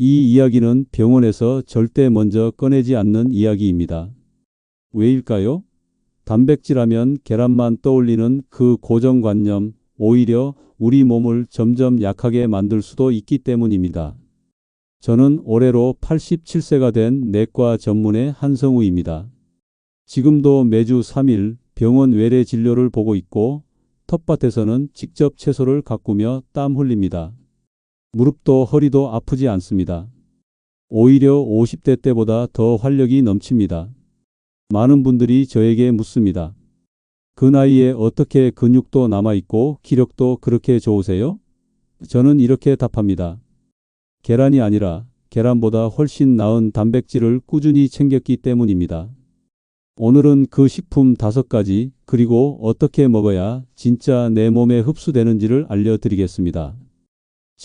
이 이야기는 병원에서 절대 먼저 꺼내지 않는 이야기입니다. 왜일까요? 단백질하면 계란만 떠올리는 그 고정관념, 오히려 우리 몸을 점점 약하게 만들 수도 있기 때문입니다. 저는 올해로 87세가 된 내과 전문의 한성우입니다. 지금도 매주 3일 병원 외래 진료를 보고 있고 텃밭에서는 직접 채소를 가꾸며 땀 흘립니다. 무릎도 허리도 아프지 않습니다. 오히려 50대 때보다 더 활력이 넘칩니다. 많은 분들이 저에게 묻습니다. 그 나이에 어떻게 근육도 남아있고 기력도 그렇게 좋으세요? 저는 이렇게 답합니다. 계란이 아니라 계란보다 훨씬 나은 단백질을 꾸준히 챙겼기 때문입니다. 오늘은 그 식품 5가지 그리고 어떻게 먹어야 진짜 내 몸에 흡수되는지를 알려드리겠습니다.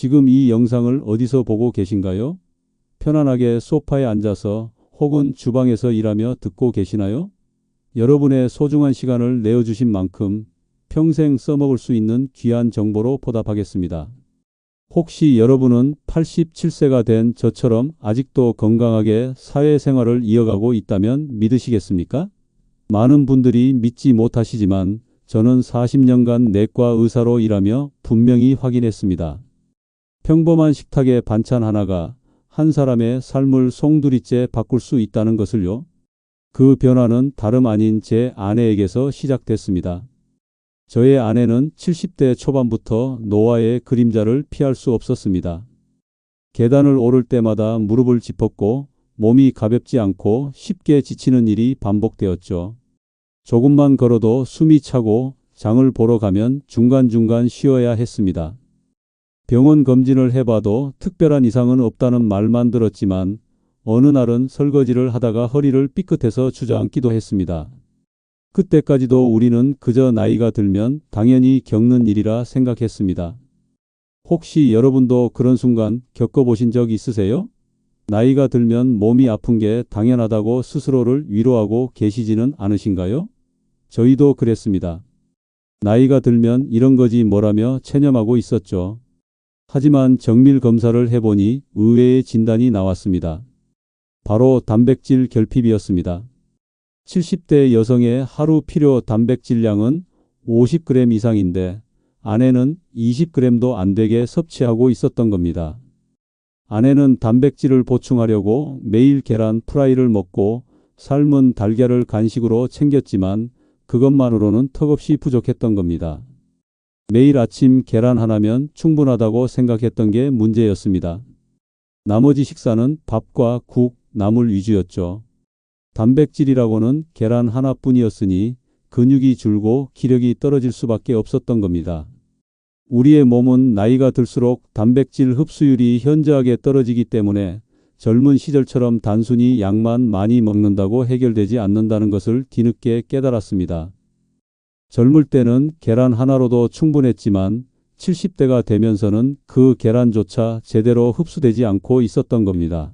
지금 이 영상을 어디서 보고 계신가요? 편안하게 소파에 앉아서 혹은 주방에서 일하며 듣고 계시나요? 여러분의 소중한 시간을 내어주신 만큼 평생 써먹을 수 있는 귀한 정보로 보답하겠습니다. 혹시 여러분은 87세가 된 저처럼 아직도 건강하게 사회생활을 이어가고 있다면 믿으시겠습니까? 많은 분들이 믿지 못하시지만 저는 40년간 내과 의사로 일하며 분명히 확인했습니다. 평범한 식탁의 반찬 하나가 한 사람의 삶을 송두리째 바꿀 수 있다는 것을요. 그 변화는 다름 아닌 제 아내에게서 시작됐습니다. 저의 아내는 70대 초반부터 노화의 그림자를 피할 수 없었습니다. 계단을 오를 때마다 무릎을 짚었고 몸이 가볍지 않고 쉽게 지치는 일이 반복되었죠. 조금만 걸어도 숨이 차고 장을 보러 가면 중간중간 쉬어야 했습니다. 병원 검진을 해봐도 특별한 이상은 없다는 말만 들었지만 어느 날은 설거지를 하다가 허리를 삐끗해서 주저앉기도 했습니다. 그때까지도 우리는 그저 나이가 들면 당연히 겪는 일이라 생각했습니다. 혹시 여러분도 그런 순간 겪어보신 적 있으세요? 나이가 들면 몸이 아픈 게 당연하다고 스스로를 위로하고 계시지는 않으신가요? 저희도 그랬습니다. 나이가 들면 이런 거지 뭐라며 체념하고 있었죠. 하지만 정밀 검사를 해보니 의외의 진단이 나왔습니다. 바로 단백질 결핍이었습니다. 70대 여성의 하루 필요 단백질량은 50g 이상인데 아내는 20g도 안 되게 섭취하고 있었던 겁니다. 아내는 단백질을 보충하려고 매일 계란 프라이를 먹고 삶은 달걀을 간식으로 챙겼지만 그것만으로는 턱없이 부족했던 겁니다. 매일 아침 계란 하나면 충분하다고 생각했던 게 문제였습니다. 나머지 식사는 밥과 국, 나물 위주였죠. 단백질이라고는 계란 하나뿐이었으니 근육이 줄고 기력이 떨어질 수밖에 없었던 겁니다. 우리의 몸은 나이가 들수록 단백질 흡수율이 현저하게 떨어지기 때문에 젊은 시절처럼 단순히 약만 많이 먹는다고 해결되지 않는다는 것을 뒤늦게 깨달았습니다. 젊을 때는 계란 하나로도 충분했지만 70대가 되면서는 그 계란조차 제대로 흡수되지 않고 있었던 겁니다.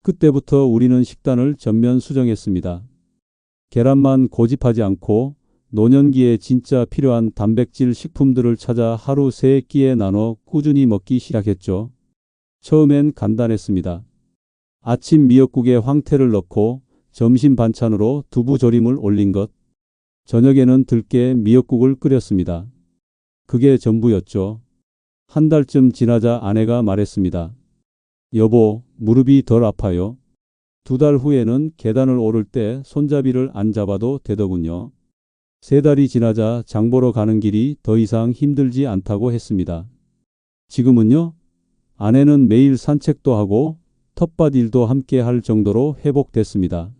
그때부터 우리는 식단을 전면 수정했습니다. 계란만 고집하지 않고 노년기에 진짜 필요한 단백질 식품들을 찾아 하루 3끼에 나눠 꾸준히 먹기 시작했죠. 처음엔 간단했습니다. 아침 미역국에 황태를 넣고 점심 반찬으로 두부조림을 올린 것. 저녁에는 들깨 미역국을 끓였습니다. 그게 전부였죠. 한 달쯤 지나자 아내가 말했습니다. 여보, 무릎이 덜 아파요. 2달 후에는 계단을 오를 때 손잡이를 안 잡아도 되더군요. 3달이 지나자 장 보러 가는 길이 더 이상 힘들지 않다고 했습니다. 지금은요? 아내는 매일 산책도 하고 텃밭 일도 함께 할 정도로 회복됐습니다.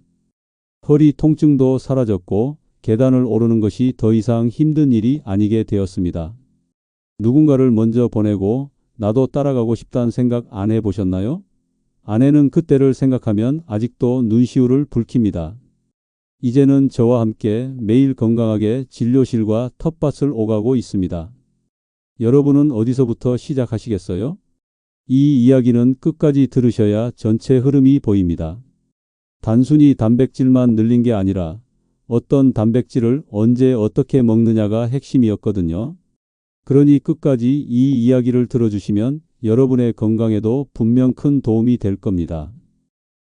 허리 통증도 사라졌고 계단을 오르는 것이 더 이상 힘든 일이 아니게 되었습니다. 누군가를 먼저 보내고 나도 따라가고 싶다는 생각 안 해보셨나요? 아내는 그때를 생각하면 아직도 눈시울을 붉힙니다. 이제는 저와 함께 매일 건강하게 진료실과 텃밭을 오가고 있습니다. 여러분은 어디서부터 시작하시겠어요? 이 이야기는 끝까지 들으셔야 전체 흐름이 보입니다. 단순히 단백질만 늘린 게 아니라 어떤 단백질을 언제 어떻게 먹느냐가 핵심이었거든요. 그러니 끝까지 이 이야기를 들어주시면 여러분의 건강에도 분명 큰 도움이 될 겁니다.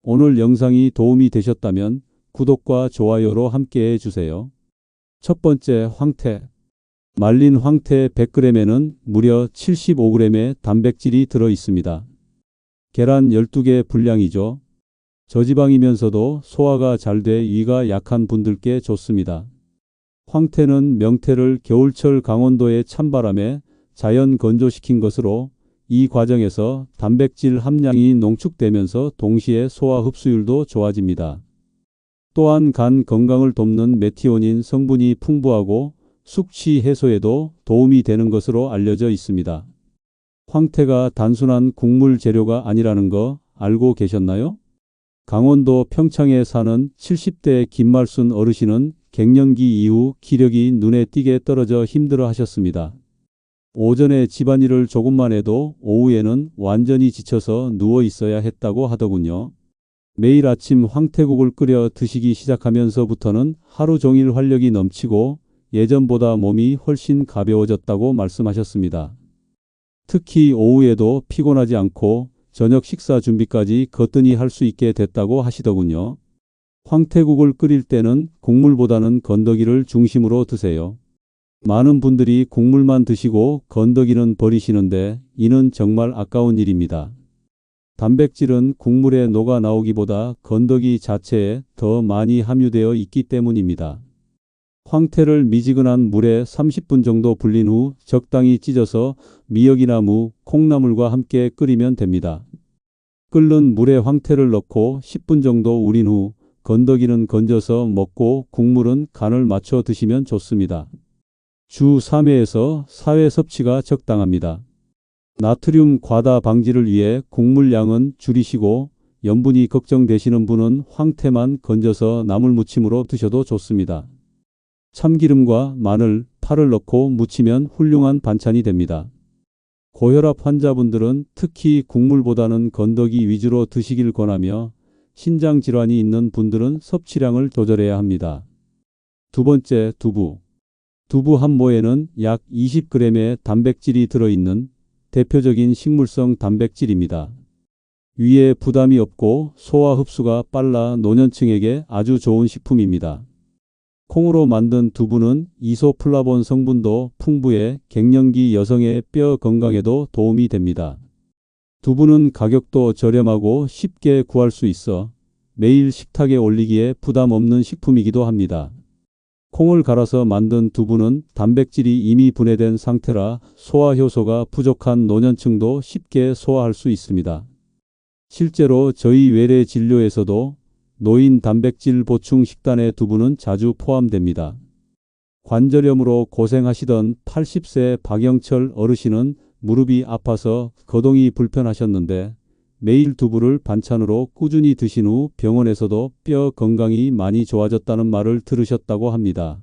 오늘 영상이 도움이 되셨다면 구독과 좋아요로 함께 해주세요. 첫 번째, 황태. 말린 황태 100g에는 무려 75g의 단백질이 들어 있습니다. 계란 12개 분량이죠. 저지방이면서도 소화가 잘 돼 위가 약한 분들께 좋습니다. 황태는 명태를 겨울철 강원도의 찬바람에 자연 건조시킨 것으로 이 과정에서 단백질 함량이 농축되면서 동시에 소화 흡수율도 좋아집니다. 또한 간 건강을 돕는 메티오닌 성분이 풍부하고 숙취 해소에도 도움이 되는 것으로 알려져 있습니다. 황태가 단순한 국물 재료가 아니라는 거 알고 계셨나요? 강원도 평창에 사는 70대 김말순 어르신은 갱년기 이후 기력이 눈에 띄게 떨어져 힘들어 하셨습니다. 오전에 집안일을 조금만 해도 오후에는 완전히 지쳐서 누워 있어야 했다고 하더군요. 매일 아침 황태국을 끓여 드시기 시작하면서부터는 하루 종일 활력이 넘치고 예전보다 몸이 훨씬 가벼워졌다고 말씀하셨습니다. 특히 오후에도 피곤하지 않고 저녁 식사 준비까지 거뜬히 할 수 있게 됐다고 하시더군요. 황태국을 끓일 때는 국물보다는 건더기를 중심으로 드세요. 많은 분들이 국물만 드시고 건더기는 버리시는데 이는 정말 아까운 일입니다. 단백질은 국물에 녹아 나오기보다 건더기 자체에 더 많이 함유되어 있기 때문입니다. 황태를 미지근한 물에 30분 정도 불린 후 적당히 찢어서 미역이나 무, 콩나물과 함께 끓이면 됩니다. 끓는 물에 황태를 넣고 10분 정도 우린 후 건더기는 건져서 먹고 국물은 간을 맞춰 드시면 좋습니다. 주 3회에서 4회 섭취가 적당합니다. 나트륨 과다 방지를 위해 국물 양은 줄이시고 염분이 걱정되시는 분은 황태만 건져서 나물 무침으로 드셔도 좋습니다. 참기름과 마늘, 파를 넣고 무치면 훌륭한 반찬이 됩니다. 고혈압 환자분들은 특히 국물보다는 건더기 위주로 드시길 권하며 신장 질환이 있는 분들은 섭취량을 조절해야 합니다. 두 번째, 두부. 두부 한 모에는 약 20g의 단백질이 들어있는 대표적인 식물성 단백질입니다. 위에 부담이 없고 소화 흡수가 빨라 노년층에게 아주 좋은 식품입니다. 콩으로 만든 두부는 이소플라본 성분도 풍부해 갱년기 여성의 뼈 건강에도 도움이 됩니다. 두부는 가격도 저렴하고 쉽게 구할 수 있어 매일 식탁에 올리기에 부담 없는 식품이기도 합니다. 콩을 갈아서 만든 두부는 단백질이 이미 분해된 상태라 소화 효소가 부족한 노년층도 쉽게 소화할 수 있습니다. 실제로 저희 외래 진료에서도 노인 단백질 보충 식단에 두부는 자주 포함됩니다. 관절염으로 고생하시던 80세 박영철 어르신은 무릎이 아파서 거동이 불편하셨는데 매일 두부를 반찬으로 꾸준히 드신 후 병원에서도 뼈 건강이 많이 좋아졌다는 말을 들으셨다고 합니다.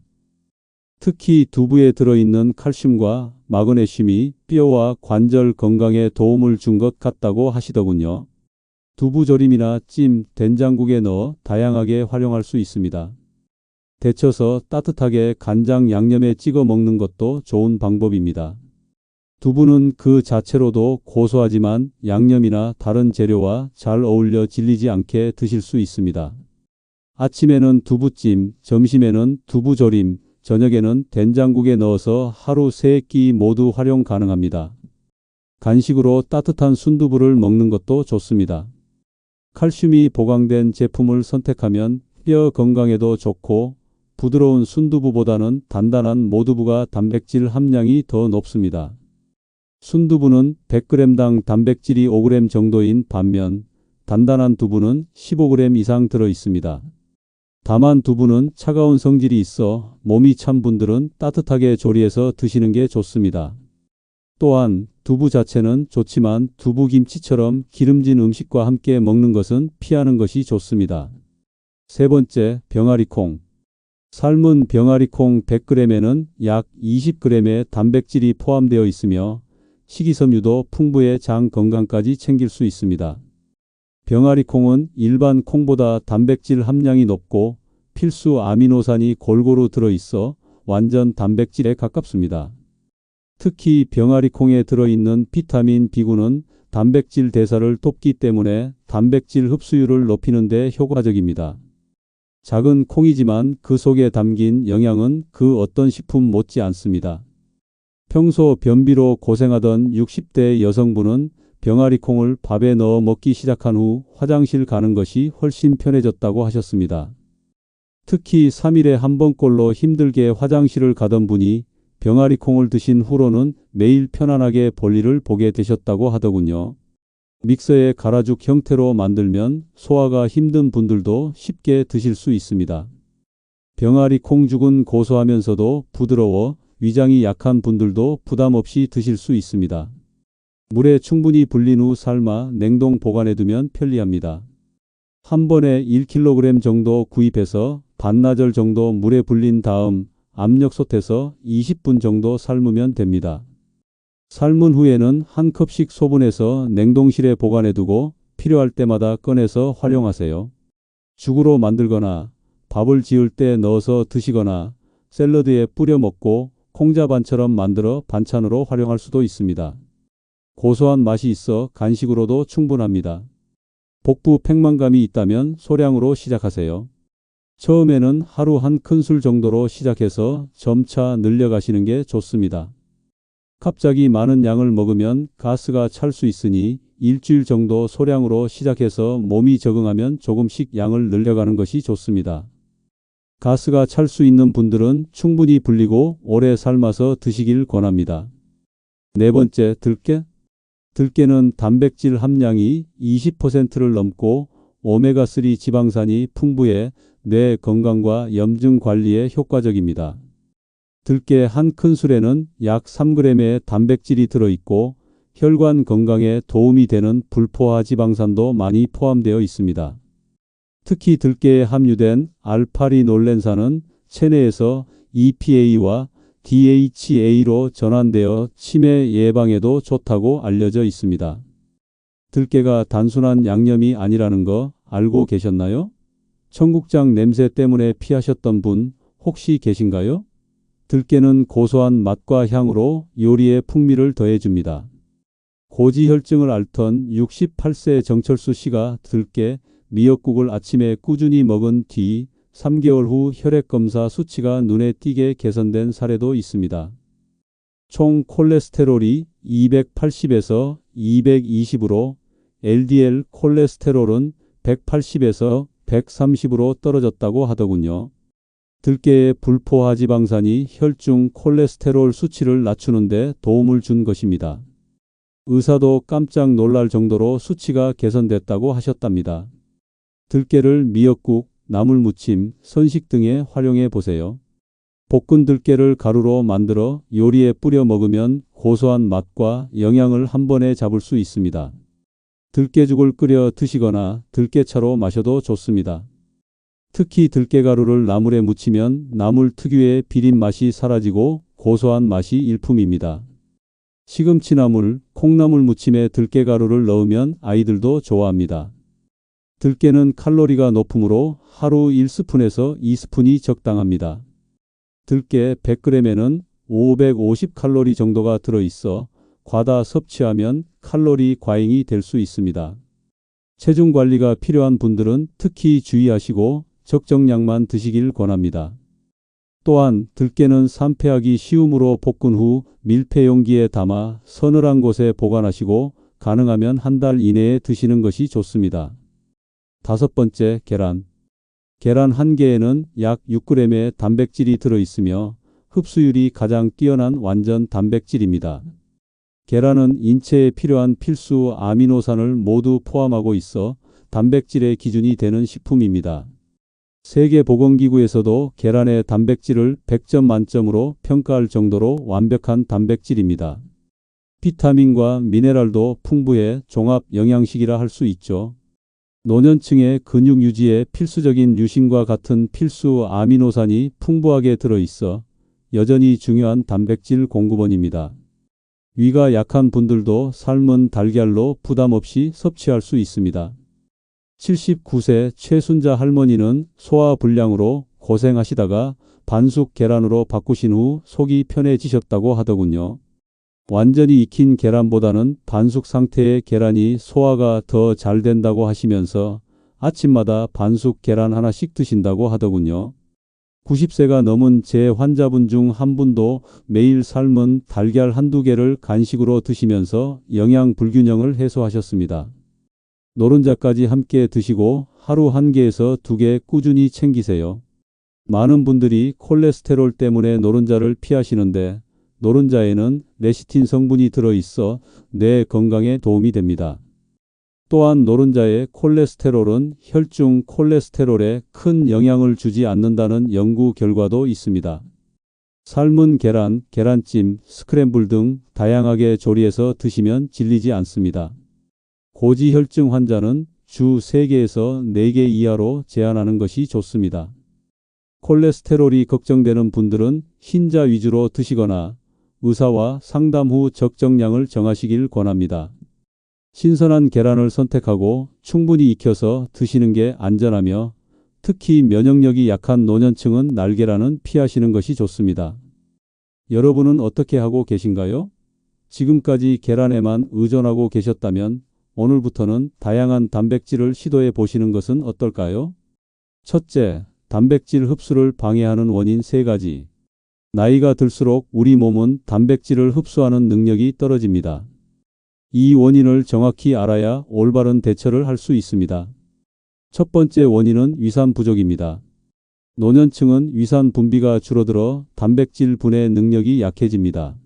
특히 두부에 들어있는 칼슘과 마그네슘이 뼈와 관절 건강에 도움을 준 것 같다고 하시더군요. 두부조림이나 찜, 된장국에 넣어 다양하게 활용할 수 있습니다. 데쳐서 따뜻하게 간장 양념에 찍어 먹는 것도 좋은 방법입니다. 두부는 그 자체로도 고소하지만 양념이나 다른 재료와 잘 어울려 질리지 않게 드실 수 있습니다. 아침에는 두부찜, 점심에는 두부조림, 저녁에는 된장국에 넣어서 하루 3끼 모두 활용 가능합니다. 간식으로 따뜻한 순두부를 먹는 것도 좋습니다. 칼슘이 보강된 제품을 선택하면 뼈 건강에도 좋고 부드러운 순두부보다는 단단한 모두부가 단백질 함량이 더 높습니다. 순두부는 100g당 단백질이 5g 정도인 반면 단단한 두부는 15g 이상 들어 있습니다. 다만 두부는 차가운 성질이 있어 몸이 찬 분들은 따뜻하게 조리해서 드시는 게 좋습니다. 또한 두부 자체는 좋지만 두부김치처럼 기름진 음식과 함께 먹는 것은 피하는 것이 좋습니다. 세 번째, 병아리콩. 삶은 병아리콩 100g에는 약 20g의 단백질이 포함되어 있으며 식이섬유도 풍부해 장 건강까지 챙길 수 있습니다. 병아리콩은 일반 콩보다 단백질 함량이 높고 필수 아미노산이 골고루 들어있어 완전 단백질에 가깝습니다. 특히 병아리콩에 들어있는 비타민 B군은 단백질 대사를 돕기 때문에 단백질 흡수율을 높이는 데 효과적입니다. 작은 콩이지만 그 속에 담긴 영양은 그 어떤 식품 못지 않습니다. 평소 변비로 고생하던 60대 여성분은 병아리콩을 밥에 넣어 먹기 시작한 후 화장실 가는 것이 훨씬 편해졌다고 하셨습니다. 특히 3일에 한 번꼴로 힘들게 화장실을 가던 분이 병아리콩을 드신 후로는 매일 편안하게 볼일을 보게 되셨다고 하더군요. 믹서에 갈아죽 형태로 만들면 소화가 힘든 분들도 쉽게 드실 수 있습니다. 병아리콩죽은 고소하면서도 부드러워 위장이 약한 분들도 부담 없이 드실 수 있습니다. 물에 충분히 불린 후 삶아 냉동 보관해 두면 편리합니다. 한 번에 1kg 정도 구입해서 반나절 정도 물에 불린 다음 압력솥에서 20분 정도 삶으면 됩니다. 삶은 후에는 한 컵씩 소분해서 냉동실에 보관해 두고 필요할 때마다 꺼내서 활용하세요. 죽으로 만들거나 밥을 지을 때 넣어서 드시거나 샐러드에 뿌려 먹고 콩자반처럼 만들어 반찬으로 활용할 수도 있습니다. 고소한 맛이 있어 간식으로도 충분합니다. 복부 팽만감이 있다면 소량으로 시작하세요. 처음에는 하루 한 큰술 정도로 시작해서 점차 늘려가시는 게 좋습니다. 갑자기 많은 양을 먹으면 가스가 찰 수 있으니 일주일 정도 소량으로 시작해서 몸이 적응하면 조금씩 양을 늘려가는 것이 좋습니다. 가스가 찰 수 있는 분들은 충분히 불리고 오래 삶아서 드시길 권합니다. 네 번째, 들깨. 들깨는 단백질 함량이 20%를 넘고 오메가3 지방산이 풍부해 뇌 건강과 염증 관리에 효과적입니다. 들깨 한 큰술에는 약 3g의 단백질이 들어있고 혈관 건강에 도움이 되는 불포화 지방산도 많이 포함되어 있습니다. 특히 들깨에 함유된 알파리놀렌산은 체내에서 EPA와 DHA로 전환되어 치매 예방에도 좋다고 알려져 있습니다. 들깨가 단순한 양념이 아니라는 거 알고 계셨나요? 청국장 냄새 때문에 피하셨던 분 혹시 계신가요? 들깨는 고소한 맛과 향으로 요리에 풍미를 더해줍니다. 고지혈증을 앓던 68세 정철수 씨가 들깨, 미역국을 아침에 꾸준히 먹은 뒤 3개월 후 혈액검사 수치가 눈에 띄게 개선된 사례도 있습니다. 총 콜레스테롤이 280에서 220으로 LDL 콜레스테롤은 180에서 130으로 떨어졌다고 하더군요. 들깨의 불포화 지방산이 혈중 콜레스테롤 수치를 낮추는 데 도움을 준 것입니다. 의사도 깜짝 놀랄 정도로 수치가 개선됐다고 하셨답니다. 들깨를 미역국, 나물무침, 선식 등에 활용해 보세요. 볶은 들깨를 가루로 만들어 요리에 뿌려 먹으면 고소한 맛과 영양을 한 번에 잡을 수 있습니다. 들깨죽을 끓여 드시거나 들깨차로 마셔도 좋습니다. 특히 들깨가루를 나물에 묻히면 나물 특유의 비린 맛이 사라지고 고소한 맛이 일품입니다. 시금치나물, 콩나물 무침에 들깨가루를 넣으면 아이들도 좋아합니다. 들깨는 칼로리가 높으므로 하루 1스푼에서 2스푼이 적당합니다. 들깨 100g에는 550칼로리 정도가 들어있어 과다 섭취하면 칼로리 과잉이 될 수 있습니다. 체중 관리가 필요한 분들은 특히 주의하시고 적정량만 드시길 권합니다. 또한 들깨는 산패하기 쉬우므로 볶은 후 밀폐 용기에 담아 서늘한 곳에 보관하시고 가능하면 한 달 이내에 드시는 것이 좋습니다. 다섯 번째, 계란. 계란 한 개에는 약 6g의 단백질이 들어있으며 흡수율이 가장 뛰어난 완전 단백질입니다. 계란은 인체에 필요한 필수 아미노산을 모두 포함하고 있어 단백질의 기준이 되는 식품입니다. 세계보건기구에서도 계란의 단백질을 100점 만점으로 평가할 정도로 완벽한 단백질입니다. 비타민과 미네랄도 풍부해 종합 영양식이라 할 수 있죠. 노년층의 근육 유지에 필수적인 류신과 같은 필수 아미노산이 풍부하게 들어있어 여전히 중요한 단백질 공급원입니다. 위가 약한 분들도 삶은 달걀로 부담 없이 섭취할 수 있습니다. 79세 최순자 할머니는 소화불량으로 고생하시다가 반숙 계란으로 바꾸신 후 속이 편해지셨다고 하더군요. 완전히 익힌 계란보다는 반숙 상태의 계란이 소화가 더 잘 된다고 하시면서 아침마다 반숙 계란 하나씩 드신다고 하더군요. 90세가 넘은 제 환자분 중 한 분도 매일 삶은 달걀 한두 개를 간식으로 드시면서 영양 불균형을 해소하셨습니다. 노른자까지 함께 드시고 하루 한 개에서 두 개 꾸준히 챙기세요. 많은 분들이 콜레스테롤 때문에 노른자를 피하시는데 노른자에는 레시틴 성분이 들어있어 뇌 건강에 도움이 됩니다. 또한 노른자의 콜레스테롤은 혈중 콜레스테롤에 큰 영향을 주지 않는다는 연구 결과도 있습니다. 삶은 계란, 계란찜, 스크램블 등 다양하게 조리해서 드시면 질리지 않습니다. 고지혈증 환자는 주 3개에서 4개 이하로 제한하는 것이 좋습니다. 콜레스테롤이 걱정되는 분들은 흰자 위주로 드시거나 의사와 상담 후 적정량을 정하시길 권합니다. 신선한 계란을 선택하고 충분히 익혀서 드시는 게 안전하며 특히 면역력이 약한 노년층은 날계란은 피하시는 것이 좋습니다. 여러분은 어떻게 하고 계신가요? 지금까지 계란에만 의존하고 계셨다면 오늘부터는 다양한 단백질을 시도해 보시는 것은 어떨까요? 첫째, 단백질 흡수를 방해하는 원인 3가지. 나이가 들수록 우리 몸은 단백질을 흡수하는 능력이 떨어집니다. 이 원인을 정확히 알아야 올바른 대처를 할 수 있습니다. 첫 번째 원인은 위산 부족입니다. 노년층은 위산 분비가 줄어들어 단백질 분해 능력이 약해집니다.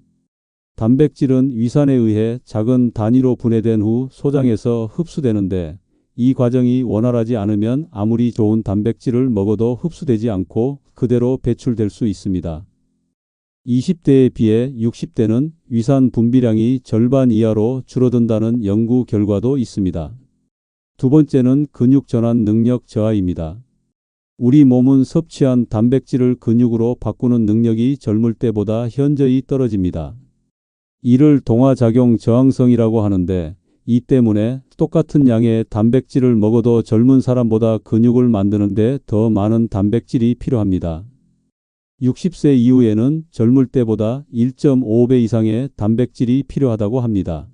단백질은 위산에 의해 작은 단위로 분해된 후 소장에서 흡수되는데 이 과정이 원활하지 않으면 아무리 좋은 단백질을 먹어도 흡수되지 않고 그대로 배출될 수 있습니다. 20대에 비해 60대는 위산 분비량이 절반 이하로 줄어든다는 연구 결과도 있습니다. 두 번째는 근육 전환 능력 저하입니다. 우리 몸은 섭취한 단백질을 근육으로 바꾸는 능력이 젊을 때보다 현저히 떨어집니다. 이를 동화작용 저항성이라고 하는데 이 때문에 똑같은 양의 단백질을 먹어도 젊은 사람보다 근육을 만드는 데 더 많은 단백질이 필요합니다. 60세 이후에는 젊을 때보다 1.5배 이상의 단백질이 필요하다고 합니다.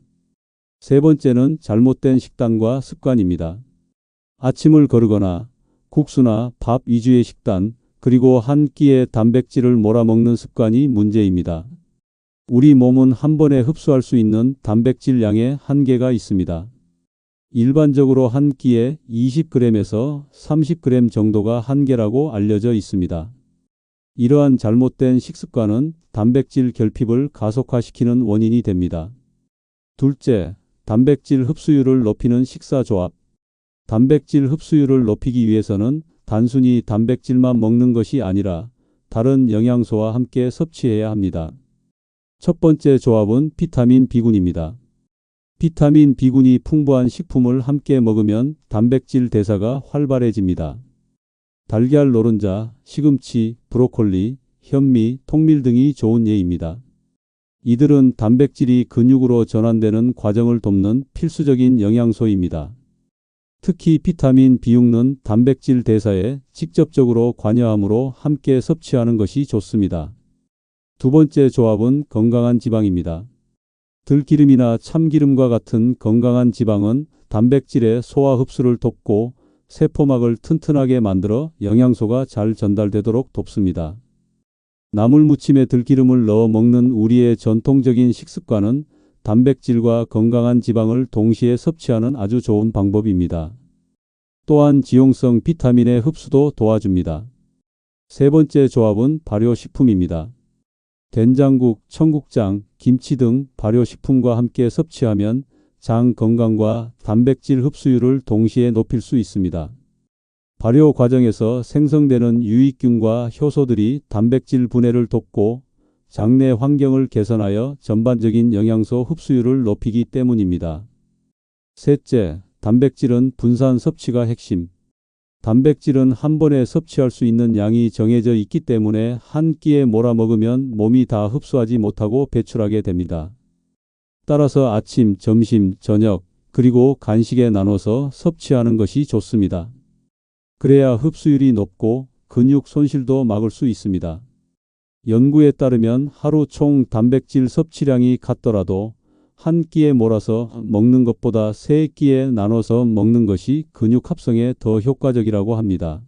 세 번째는 잘못된 식단과 습관입니다. 아침을 거르거나 국수나 밥 위주의 식단, 그리고 한 끼에 단백질을 몰아먹는 습관이 문제입니다. 우리 몸은 한 번에 흡수할 수 있는 단백질 양의 한계가 있습니다. 일반적으로 한 끼에 20g에서 30g 정도가 한계라고 알려져 있습니다. 이러한 잘못된 식습관은 단백질 결핍을 가속화시키는 원인이 됩니다. 둘째, 단백질 흡수율을 높이는 식사 조합. 단백질 흡수율을 높이기 위해서는 단순히 단백질만 먹는 것이 아니라 다른 영양소와 함께 섭취해야 합니다. 첫 번째 조합은 비타민 B군입니다. 비타민 B군이 풍부한 식품을 함께 먹으면 단백질 대사가 활발해집니다. 달걀, 노른자, 시금치, 브로콜리, 현미, 통밀 등이 좋은 예입니다. 이들은 단백질이 근육으로 전환되는 과정을 돕는 필수적인 영양소입니다. 특히 비타민 B6는 단백질 대사에 직접적으로 관여하므로 함께 섭취하는 것이 좋습니다. 두 번째 조합은 건강한 지방입니다. 들기름이나 참기름과 같은 건강한 지방은 단백질의 소화 흡수를 돕고 세포막을 튼튼하게 만들어 영양소가 잘 전달되도록 돕습니다. 나물 무침에 들기름을 넣어 먹는 우리의 전통적인 식습관은 단백질과 건강한 지방을 동시에 섭취하는 아주 좋은 방법입니다. 또한 지용성 비타민의 흡수도 도와줍니다. 세 번째 조합은 발효식품입니다. 된장국, 청국장, 김치 등 발효식품과 함께 섭취하면 장 건강과 단백질 흡수율을 동시에 높일 수 있습니다. 발효 과정에서 생성되는 유익균과 효소들이 단백질 분해를 돕고 장내 환경을 개선하여 전반적인 영양소 흡수율을 높이기 때문입니다. 셋째, 단백질은 분산 섭취가 핵심. 단백질은 한 번에 섭취할 수 있는 양이 정해져 있기 때문에 한 끼에 몰아먹으면 몸이 다 흡수하지 못하고 배출하게 됩니다. 따라서 아침, 점심, 저녁, 그리고 간식에 나눠서 섭취하는 것이 좋습니다. 그래야 흡수율이 높고 근육 손실도 막을 수 있습니다. 연구에 따르면 하루 총 단백질 섭취량이 같더라도 한 끼에 몰아서 먹는 것보다 세 끼에 나눠서 먹는 것이 근육 합성에 더 효과적이라고 합니다.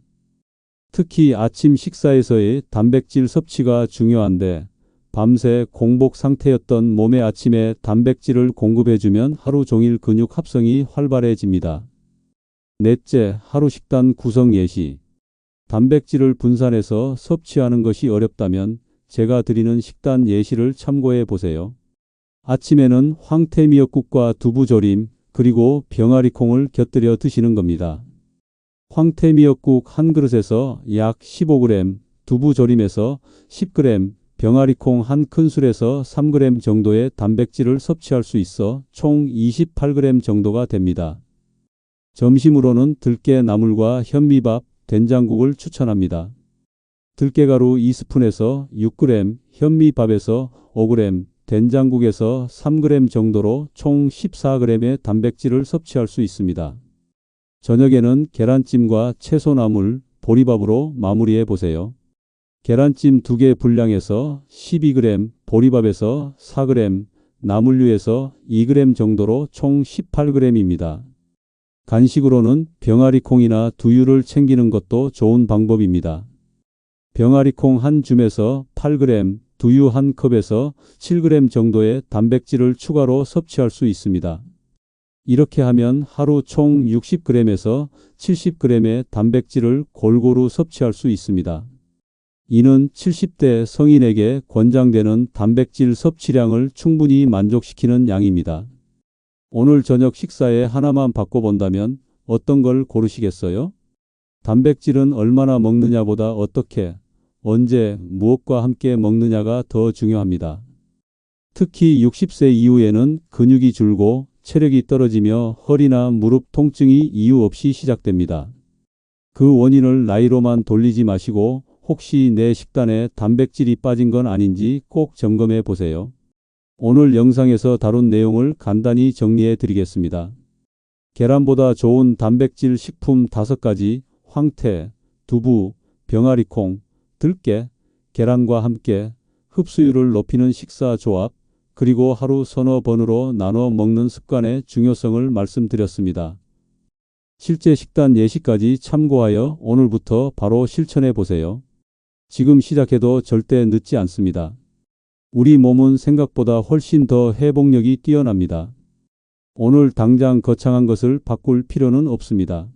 특히 아침 식사에서의 단백질 섭취가 중요한데 밤새 공복 상태였던 몸에 아침에 단백질을 공급해주면 하루 종일 근육 합성이 활발해집니다. 넷째, 하루 식단 구성 예시. 단백질을 분산해서 섭취하는 것이 어렵다면 제가 드리는 식단 예시를 참고해 보세요. 아침에는 황태미역국과 두부조림, 그리고 병아리콩을 곁들여 드시는 겁니다. 황태미역국 한 그릇에서 약 15g, 두부조림에서 10g, 병아리콩 한 큰술에서 3g 정도의 단백질을 섭취할 수 있어 총 28g 정도가 됩니다. 점심으로는 들깨 나물과 현미밥, 된장국을 추천합니다. 들깨가루 2스푼에서 6g, 현미밥에서 5g, 된장국에서 3g 정도로 총 14g의 단백질을 섭취할 수 있습니다. 저녁에는 계란찜과 채소나물, 보리밥으로 마무리해 보세요. 계란찜 2개 분량에서 12g, 보리밥에서 4g, 나물류에서 2g 정도로 총 18g입니다. 간식으로는 병아리콩이나 두유를 챙기는 것도 좋은 방법입니다. 병아리콩 한 줌에서 8g, 두유 한 컵에서 7g 정도의 단백질을 추가로 섭취할 수 있습니다. 이렇게 하면 하루 총 60g에서 70g의 단백질을 골고루 섭취할 수 있습니다. 이는 70대 성인에게 권장되는 단백질 섭취량을 충분히 만족시키는 양입니다. 오늘 저녁 식사에 하나만 바꿔본다면 어떤 걸 고르시겠어요? 단백질은 얼마나 먹느냐보다 어떻게, 언제, 무엇과 함께 먹느냐가 더 중요합니다. 특히 60세 이후에는 근육이 줄고 체력이 떨어지며 허리나 무릎 통증이 이유 없이 시작됩니다. 그 원인을 나이로만 돌리지 마시고 혹시 내 식단에 단백질이 빠진 건 아닌지 꼭 점검해 보세요. 오늘 영상에서 다룬 내용을 간단히 정리해 드리겠습니다. 계란보다 좋은 단백질 식품 5가지, 황태, 두부, 병아리콩, 들깨, 계란과 함께 흡수율을 높이는 식사 조합, 그리고 하루 서너 번으로 나눠 먹는 습관의 중요성을 말씀드렸습니다. 실제 식단 예시까지 참고하여 오늘부터 바로 실천해 보세요. 지금 시작해도 절대 늦지 않습니다. 우리 몸은 생각보다 훨씬 더 회복력이 뛰어납니다. 오늘 당장 거창한 것을 바꿀 필요는 없습니다.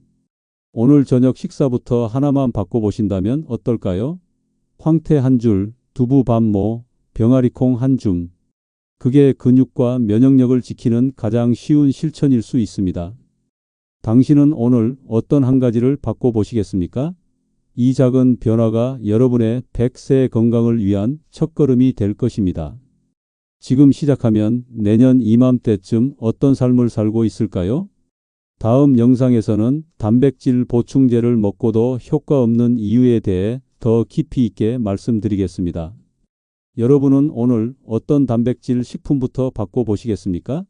오늘 저녁 식사부터 하나만 바꿔보신다면 어떨까요? 황태 한 줄, 두부 반모, 병아리콩 한 줌. 그게 근육과 면역력을 지키는 가장 쉬운 실천일 수 있습니다. 당신은 오늘 어떤 한 가지를 바꿔보시겠습니까? 이 작은 변화가 여러분의 100세 건강을 위한 첫걸음이 될 것입니다. 지금 시작하면 내년 이맘때쯤 어떤 삶을 살고 있을까요? 다음 영상에서는 단백질 보충제를 먹고도 효과 없는 이유에 대해 더 깊이 있게 말씀드리겠습니다. 여러분은 오늘 어떤 단백질 식품부터 바꿔보시겠습니까?